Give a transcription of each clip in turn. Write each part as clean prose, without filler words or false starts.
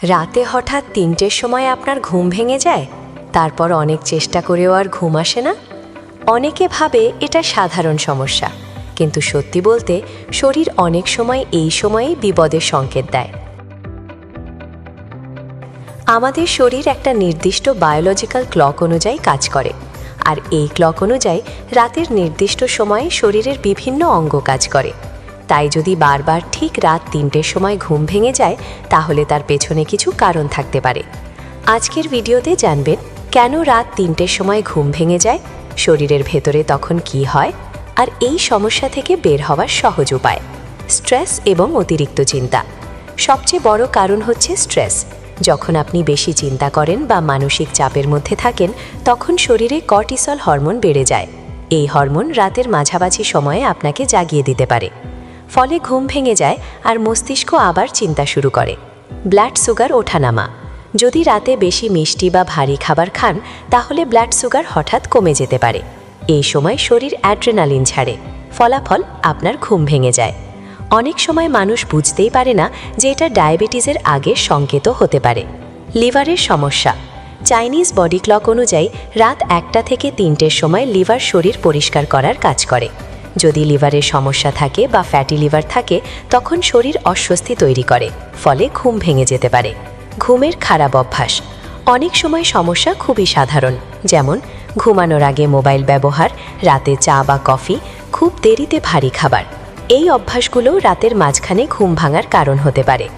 রাতে হঠাৎ ৩টের সময় আপনার ঘুম ভেঙে যায়, তারপর অনেক চেষ্টা করেও আর ঘুম আসে না। অনেকে ভাবে এটা সাধারণ সমস্যা, কিন্তু সত্যি বলতে শরীর অনেক সময় এই সময়েই বিপদের সংকেত দেয়। আমাদের শরীর একটা নির্দিষ্ট বায়োলজিক্যাল ক্লক অনুযায়ী কাজ করে, আর এই ক্লক অনুযায়ী রাতের নির্দিষ্ট সময়ে শরীরের বিভিন্ন অঙ্গ কাজ করে। তাই যদি বারবার ঠিক রাত ৩টের সময় ঘুম ভেঙে যায়, তাহলে তার পেছনে কিছু কারণ থাকতে পারে। আজকের ভিডিওতে জানবেন কেন রাত ৩টের সময় ঘুম ভেঙে যায়, শরীরের ভেতরে তখন কি হয়, আর এই সমস্যা থেকে বের হওয়ার সহজ উপায়। স্ট্রেস এবং অতিরিক্ত চিন্তা। সবচেয়ে বড় কারণ হচ্ছে স্ট্রেস। যখন আপনি বেশি চিন্তা করেন বা মানসিক চাপের মধ্যে থাকেন, তখন শরীরে কর্টিসল হরমোন বেড়ে যায়। এই হরমোন রাতের মাঝামাঝি সময়ে আপনাকে জাগিয়ে দিতে পারে। ফলে ঘুম ভেঙে যায় আর মস্তিষ্ক আবার চিন্তা শুরু করে। ব্লাড সুগার ওঠানামা। যদি রাতে বেশি মিষ্টি বা ভারী খাবার খান, তাহলে ব্লাড সুগার হঠাৎ কমে যেতে পারে। এই সময় শরীর অ্যাড্রেনালিন ছাড়ে, ফলাফল আপনার ঘুম ভেঙে যায়। অনেক সময় মানুষ বুঝতেই পারে না যে এটা ডায়াবেটিসের আগের সংকেতও হতে পারে। লিভারের সমস্যা। চাইনিজ বডি ক্লক অনুযায়ী রাত 1টা থেকে 3টের সময় লিভার শরীর পরিষ্কার করার কাজ করে। যদি লিভারের সমস্যা থাকে বা ফ্যাটি লিভার থাকে, তখন শরীর অস্বস্তি তৈরি করে, ফলে ঘুম ভেঙে যেতে পারে। ঘুমের খারাপ অভ্যাস। অনেক সময় সমস্যা খুবই সাধারণ, যেমন ঘুমানোর আগে মোবাইল ব্যবহার, রাতে চা বা কফি, খুব দেরিতে ভারী খাবার। এই অভ্যাসগুলো রাতের মাঝখানে ঘুম ভাঙার কারণ হতে পারে।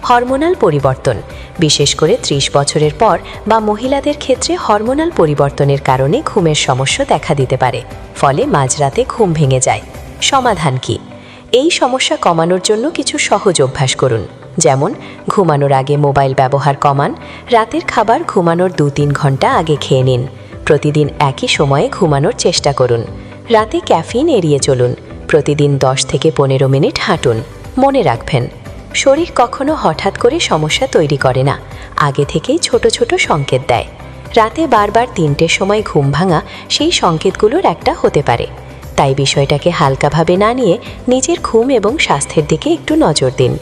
হরমোনাল পরিবর্তন। বিশেষ করে 30 বছরের পর বা মহিলাদের ক্ষেত্রে হরমোনাল পরিবর্তনের কারণে ঘুমের সমস্যা দেখা দিতে পারে, ফলে মাঝরাতে ঘুম ভেঙে যায়। সমাধান কি? এই সমস্যা কমানোর জন্য কিছু সহজ অভ্যাস করুন, যেমন ঘুমানোর আগে মোবাইল ব্যবহার কমান, রাতের খাবার ঘুমানোর 2-3 ঘন্টা আগে খেয়ে নিন, প্রতিদিন একই সময়ে ঘুমানোর চেষ্টা করুন, রাতে ক্যাফিন এড়িয়ে চলুন, প্রতিদিন 10 থেকে 15 মিনিট হাঁটুন। মনে রাখবেন, শরীর কখনো হঠাৎ করে সমস্যা তৈরি করে না, আগে থেকেই ছোট ছোট সংকেত দেয়। রাতে বারবার 3টের সময় ঘুম ভাঙা সেই সংকেতগুলোর একটা হতে পারে। তাই বিষয়টাকে হালকাভাবে না নিয়ে নিজের ঘুম এবং স্বাস্থ্যের দিকে একটু নজর দিন।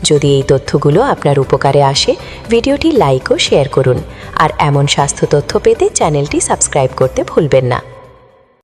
যদি এই তথ্যগুলো আপনার উপকারে আসে, ভিডিওটি লাইক ও শেয়ার করুন, আর এমন স্বাস্থ্য তথ্য পেতে চ্যানেলটি সাবস্ক্রাইব করতে ভুলবেন না।